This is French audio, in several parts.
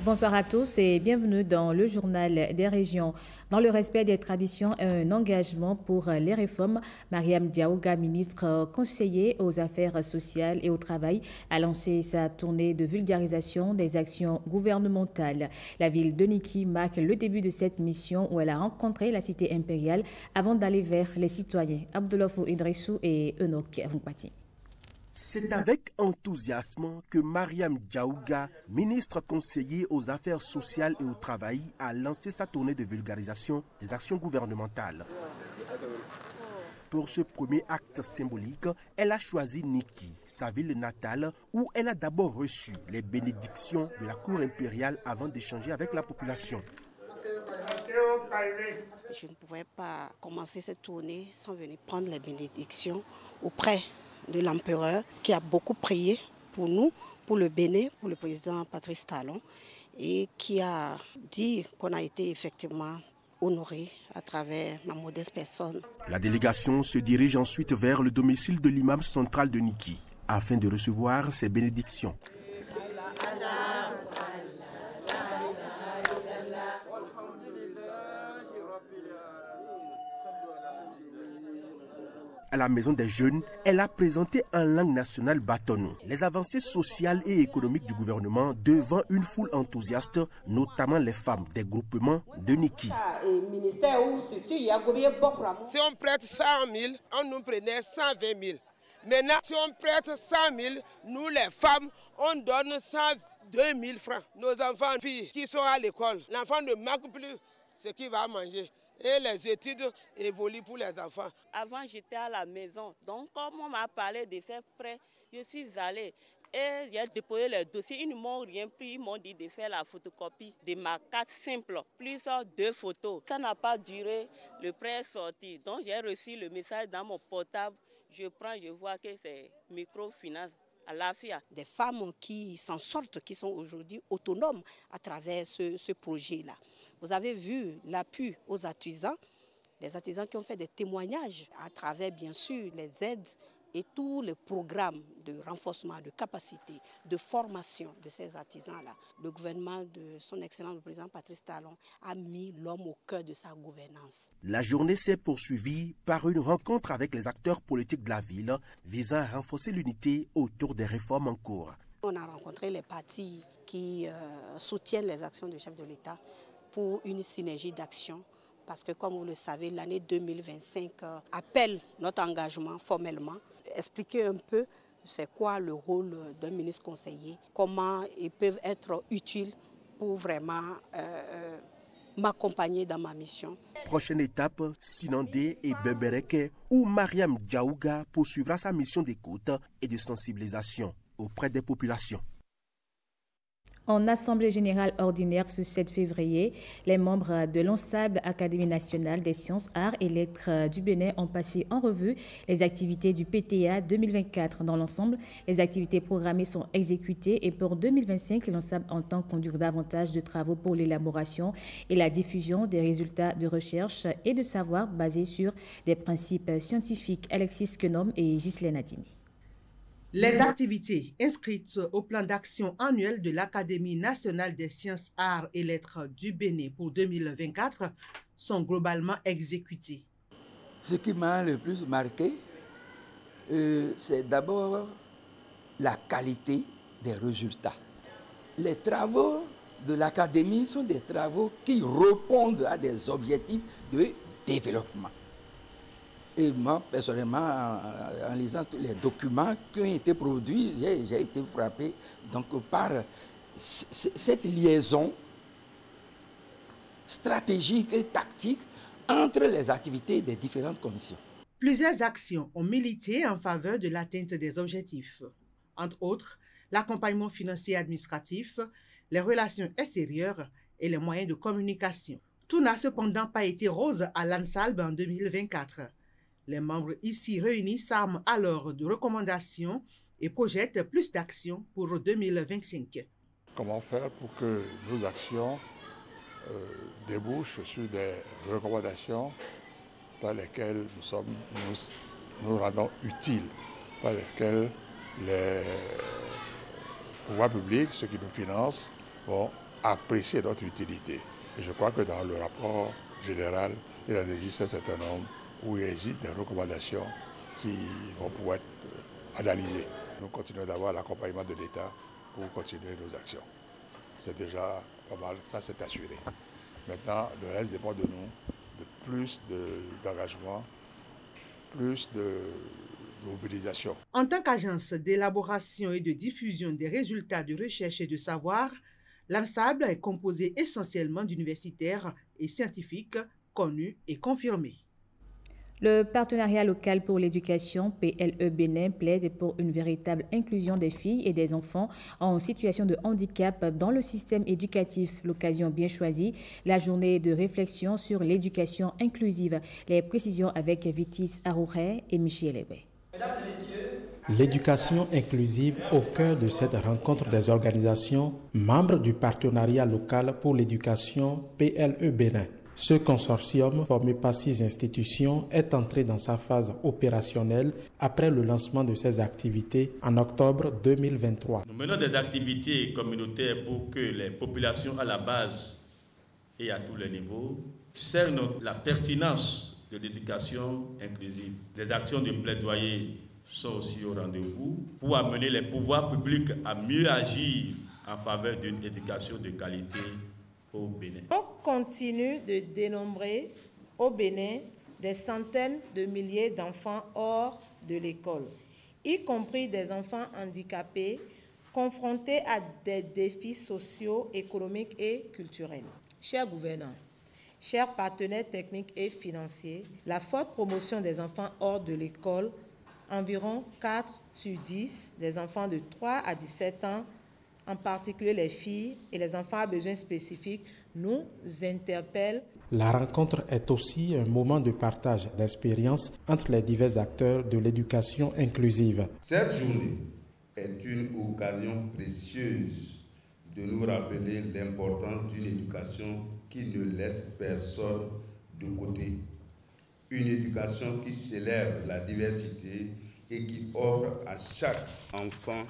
Bonsoir à tous et bienvenue dans le journal des régions. Dans le respect des traditions et un engagement pour les réformes, Mariam Diaouga, ministre conseiller aux affaires sociales et au travail, a lancé sa tournée de vulgarisation des actions gouvernementales. La ville de Niki marque le début de cette mission où elle a rencontré la cité impériale avant d'aller vers les citoyens. Abdoulofo Idrissou et Enoch Rumpati. C'est avec enthousiasme que Mariam Diaouga, ministre conseiller aux affaires sociales et au travail, a lancé sa tournée de vulgarisation des actions gouvernementales. Pour ce premier acte symbolique, elle a choisi Niki, sa ville natale, où elle a d'abord reçu les bénédictions de la cour impériale avant d'échanger avec la population. Je ne pouvais pas commencer cette tournée sans venir prendre les bénédictions auprès de l'empereur qui a beaucoup prié pour nous, pour le Bénin, pour le président Patrice Talon et qui a dit qu'on a été effectivement honoré à travers ma modeste personne. La délégation se dirige ensuite vers le domicile de l'imam central de Niki afin de recevoir ses bénédictions. À la Maison des Jeunes, elle a présenté en langue nationale bâtonneau les avancées sociales et économiques du gouvernement devant une foule enthousiaste, notamment les femmes des groupements de Niki. Si on prête 100 000, on nous prenait 120 000. Maintenant, si on prête 100 000, nous les femmes, on donne 102 000 francs. Nos enfants filles qui sont à l'école, l'enfant ne manque plus ce qu'il va manger. Et les études évoluent pour les enfants. Avant, j'étais à la maison. Donc, comme on m'a parlé de ces prêts, je suis allée et j'ai déposé les dossiers. Ils ne m'ont rien pris. Ils m'ont dit de faire la photocopie de ma carte simple, plus 2 photos. Ça n'a pas duré. Le prêt est sorti. Donc, j'ai reçu le message dans mon portable. Je prends, je vois que c'est microfinance. Des femmes qui s'en sortent, qui sont aujourd'hui autonomes à travers ce projet-là. Vous avez vu l'appui aux artisans, les artisans qui ont fait des témoignages à travers bien sûr les aides et tous les programmes de renforcement de capacité, de formation de ces artisans-là. Le gouvernement de son excellence le président Patrice Talon a mis l'homme au cœur de sa gouvernance. La journée s'est poursuivie par une rencontre avec les acteurs politiques de la ville visant à renforcer l'unité autour des réformes en cours. On a rencontré les partis qui soutiennent les actions du chef de l'État pour une synergie d'action. Parce que comme vous le savez, l'année 2025 appelle notre engagement formellement. Expliquer un peu c'est quoi le rôle d'un ministre conseiller, comment ils peuvent être utiles pour vraiment m'accompagner dans ma mission. Prochaine étape, Sinandé et Bebereke, où Mariam Diaouga poursuivra sa mission d'écoute et de sensibilisation auprès des populations. En Assemblée générale ordinaire ce 7 février, les membres de l'ensemble Académie nationale des sciences, arts et lettres du Bénin ont passé en revue les activités du PTA 2024. Dans l'ensemble, les activités programmées sont exécutées et pour 2025, l'ensemble entend conduire davantage de travaux pour l'élaboration et la diffusion des résultats de recherche et de savoir basés sur des principes scientifiques. Alexis Kenom et Ghislaine Adimi. Les activités inscrites au plan d'action annuel de l'Académie nationale des sciences, arts et lettres du Bénin pour 2024 sont globalement exécutées. Ce qui m'a le plus marqué, c'est d'abord la qualité des résultats. Les travaux de l'Académie sont des travaux qui répondent à des objectifs de développement. Et moi, personnellement, en lisant tous les documents qui ont été produits, j'ai été frappé donc, par cette liaison stratégique et tactique entre les activités des différentes commissions. Plusieurs actions ont milité en faveur de l'atteinte des objectifs. Entre autres, l'accompagnement financier et administratif, les relations extérieures et les moyens de communication. Tout n'a cependant pas été rose à l'ANSALB en 2024. Les membres ici réunis s'arment alors de recommandations et projettent plus d'actions pour 2025. Comment faire pour que nos actions débouchent sur des recommandations par lesquelles nous rendons utiles, par lesquelles les pouvoirs publics, ceux qui nous financent, vont apprécier notre utilité. Et je crois que dans le rapport général, il en existe un certain nombre où il existe des recommandations qui vont pouvoir être analysées. Nous continuons d'avoir l'accompagnement de l'État pour continuer nos actions. C'est déjà pas mal, ça c'est assuré. Maintenant, le reste dépend de nous, de plus d'engagement, plus de mobilisation. En tant qu'agence d'élaboration et de diffusion des résultats de recherche et de savoir, l'ANSAB est composée essentiellement d'universitaires et scientifiques connus et confirmés. Le partenariat local pour l'éducation, PLE Bénin, plaide pour une véritable inclusion des filles et des enfants en situation de handicap dans le système éducatif. L'occasion bien choisie, la journée de réflexion sur l'éducation inclusive. Les précisions avec Vitis Arouré et Michel Ebé. L'éducation inclusive au cœur de cette rencontre des organisations membres du partenariat local pour l'éducation PLE Bénin. Ce consortium, formé par 6 institutions, est entré dans sa phase opérationnelle après le lancement de ses activités en octobre 2023. Nous menons des activités communautaires pour que les populations à la base et à tous les niveaux cernent la pertinence de l'éducation inclusive. Les actions de plaidoyer sont aussi au rendez-vous pour amener les pouvoirs publics à mieux agir en faveur d'une éducation de qualité au Bénin. On continue de dénombrer au Bénin des centaines de milliers d'enfants hors de l'école, y compris des enfants handicapés confrontés à des défis sociaux, économiques et culturels. Chers gouvernants, chers partenaires techniques et financiers, la forte promotion des enfants hors de l'école, environ 4 sur 10 des enfants de 3 à 17 ans, en particulier les filles et les enfants à besoins spécifiques, nous interpellent. La rencontre est aussi un moment de partage d'expériences entre les divers acteurs de l'éducation inclusive. Cette journée est une occasion précieuse de nous rappeler l'importance d'une éducation qui ne laisse personne de côté. Une éducation qui célèbre la diversité et qui offre à chaque enfant,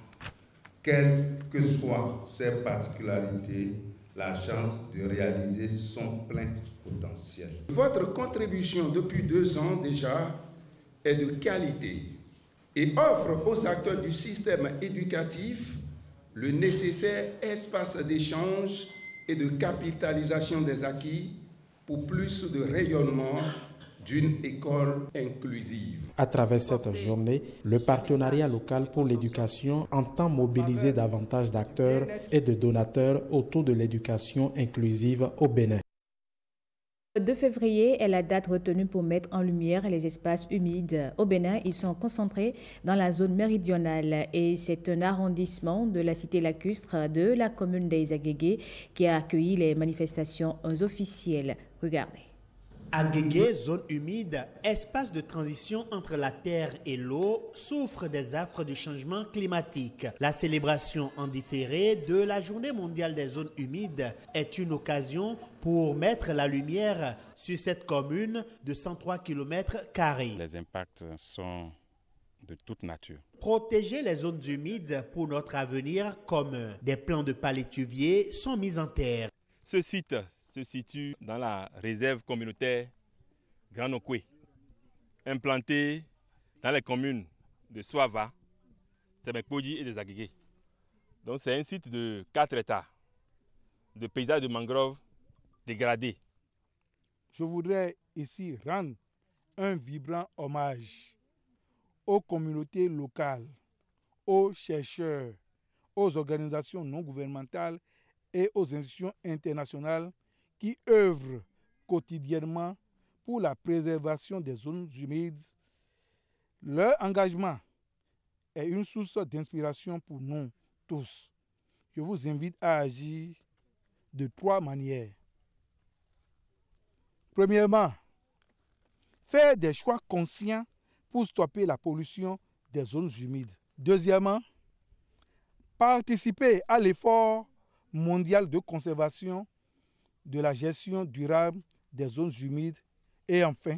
quelles que soient ses particularités, la chance de réaliser son plein potentiel. Votre contribution depuis 2 ans déjà est de qualité et offre aux acteurs du système éducatif le nécessaire espace d'échange et de capitalisation des acquis pour plus de rayonnement d'une école inclusive. À travers cette journée, le partenariat local pour l'éducation entend mobiliser davantage d'acteurs et de donateurs autour de l'éducation inclusive au Bénin. Le 2 février est la date retenue pour mettre en lumière les espaces humides. Au Bénin, ils sont concentrés dans la zone méridionale et c'est un arrondissement de la cité lacustre de la commune des Agégués qui a accueilli les manifestations officielles. Regardez. Agégué, zone humide, espace de transition entre la terre et l'eau, souffre des affres du changement climatique. La célébration en différé de la Journée mondiale des zones humides est une occasion pour mettre la lumière sur cette commune de 103 km². Les impacts sont de toute nature. Protéger les zones humides pour notre avenir commun. Des plans de palétuviers sont mis en terre. Ce site se situe dans la réserve communautaire Grand Okwe, implanté dans les communes de Soava, Sebekpodi et des Agégués. Donc c'est un site de 4 hectares de paysages de mangroves dégradés. Je voudrais ici rendre un vibrant hommage aux communautés locales, aux chercheurs, aux organisations non gouvernementales et aux institutions internationales qui œuvrent quotidiennement pour la préservation des zones humides. Leur engagement est une source d'inspiration pour nous tous. Je vous invite à agir de 3 manières. Premièrement, faire des choix conscients pour stopper la pollution des zones humides. Deuxièmement, participer à l'effort mondial de conservation de la gestion durable des zones humides et enfin,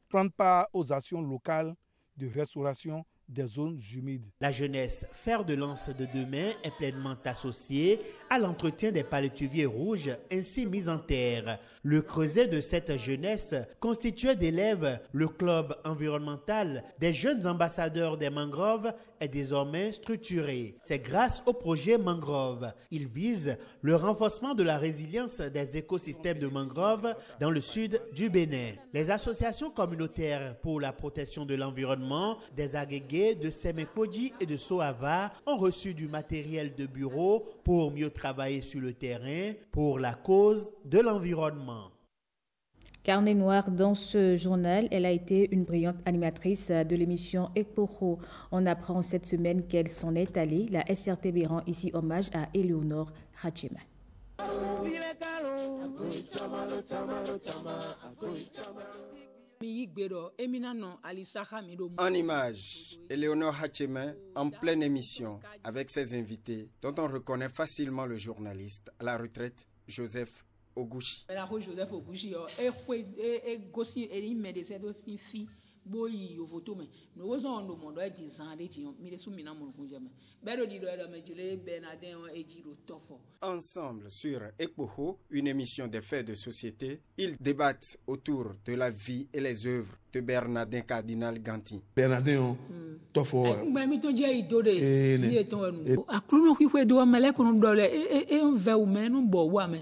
prendre part aux actions locales de restauration des zones humides. La jeunesse, fer de lance de demain, est pleinement associée à l'entretien des palétuviers rouges ainsi mis en terre. Le creuset de cette jeunesse, constitué d'élèves, le club environnemental des jeunes ambassadeurs des mangroves, est désormais structuré. C'est grâce au projet Mangrove. Il vise le renforcement de la résilience des écosystèmes de mangroves dans le sud du Bénin. Les associations communautaires pour la protection de l'environnement, des Agégués, de Sémékpodji et de Soava ont reçu du matériel de bureau pour mieux travailler sur le terrain pour la cause de l'environnement. Carnet noir dans ce journal, elle a été une brillante animatrice de l'émission Ekporo. On apprend cette semaine qu'elle s'en est allée. La SRTB rend ici hommage à Éléonore Hachema. En image, Éléonore Hachema en pleine émission avec ses invités dont on reconnaît facilement le journaliste à la retraite Joseph Oguchi. Ensemble sur Ekpoho, une émission des faits de société, ils débattent autour de la vie et les œuvres de Bernardin Cardinal Ganti. Bernardin Tofo.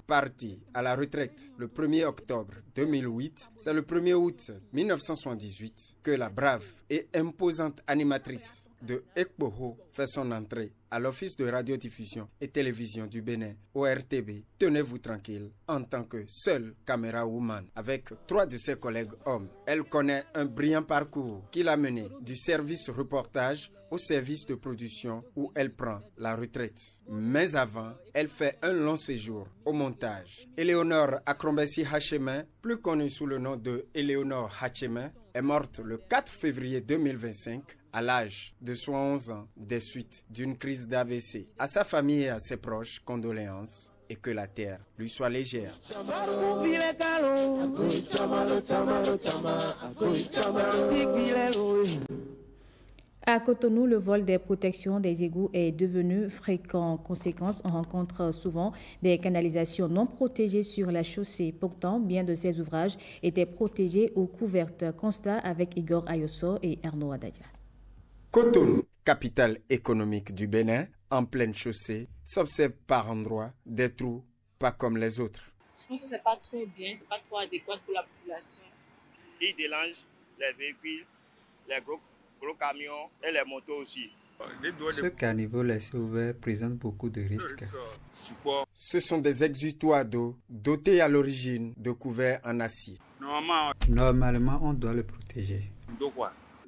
Parti à la retraite le 1er octobre 2008, c'est le 1er août 1978 que la brave et imposante animatrice de Ekpoho fait son entrée à l'Office de radiodiffusion et télévision du Bénin, ORTB. Tenez-vous tranquille, en tant que seule caméra woman avec 3 de ses collègues hommes. Elle connaît un brillant parcours qui l'a mené du service reportage au service de production où elle prend la retraite. Mais avant, elle fait un long séjour au montage. Éléonore Akrombessi Hachema, plus connue sous le nom de Éléonore Hachema, est morte le 4 février 2025 à l'âge de 71 ans des suites d'une crise d'AVC. À sa famille et à ses proches, condoléances et que la terre lui soit légère. À Cotonou, le vol des protections des égouts est devenu fréquent. Conséquence, on rencontre souvent des canalisations non protégées sur la chaussée. Pourtant, bien de ces ouvrages étaient protégés ou couvertes. Constat avec Igor Ayoso et Arnaud Adadia. Cotonou, capitale économique du Bénin, en pleine chaussée, s'observe par endroits des trous pas comme les autres. Je pense que ce n'est pas trop bien, ce n'est pas trop adéquat pour la population. Ils délangent les véhicules, les gros camions et les motos aussi. Ce caniveau laissé ouvert présente beaucoup de risques. Ce sont des exutoires d'eau dotés à l'origine de couverts en acier. Normalement, on doit le protéger.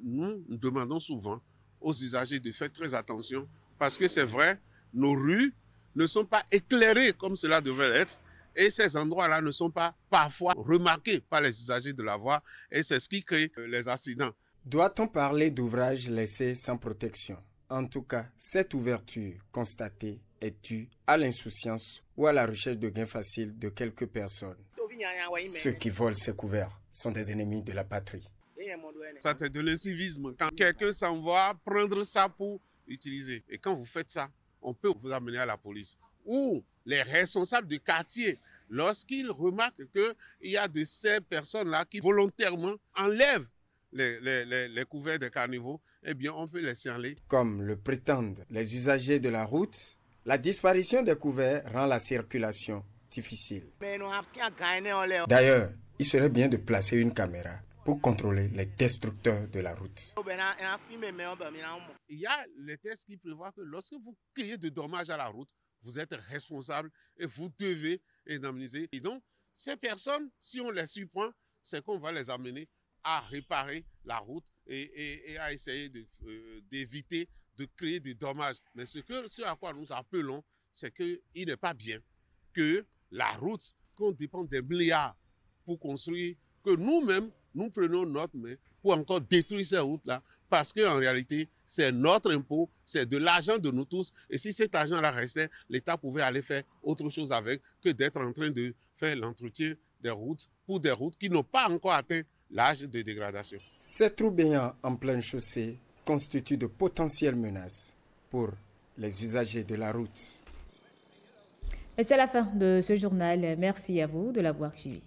Nous demandons souvent aux usagers de faire très attention parce que c'est vrai, nos rues ne sont pas éclairées comme cela devrait l'être et ces endroits-là ne sont pas parfois remarqués par les usagers de la voie et c'est ce qui crée les accidents. Doit-on parler d'ouvrages laissés sans protection? En tout cas, cette ouverture constatée est due à l'insouciance ou à la recherche de gains faciles de quelques personnes. Ceux qui volent ces couverts sont des ennemis de la patrie. Ça, c'est de l'incivisme. Quand quelqu'un s'en va prendre ça pour utiliser. Et quand vous faites ça, on peut vous amener à la police. Ou les responsables du quartier, lorsqu'ils remarquent qu'il y a de ces personnes-là qui volontairement enlèvent les couverts des carnivaux, eh bien, on peut les signaler. Comme le prétendent les usagers de la route, la disparition des couverts rend la circulation difficile. D'ailleurs, il serait bien de placer une caméra pour contrôler les destructeurs de la route. Il y a les tests qui prévoient que lorsque vous créez de dommages à la route, vous êtes responsable et vous devez indemniser. Et donc, ces personnes, si on les surprend, c'est qu'on va les amener à réparer la route et à essayer d'éviter de créer des dommages. Mais ce à quoi nous appelons, c'est qu'il n'est pas bien que la route, qu'on dépend des milliards pour construire, que nous-mêmes, nous prenons notre main pour encore détruire ces routes-là, parce qu'en réalité, c'est notre impôt, c'est de l'argent de nous tous, et si cet argent-là restait, l'État pouvait aller faire autre chose avec que d'être en train de faire l'entretien des routes pour des routes qui n'ont pas encore atteint l'âge de dégradation. Ces trous béants en pleine chaussée constituent de potentielles menaces pour les usagers de la route. Et c'est la fin de ce journal. Merci à vous de l'avoir suivi.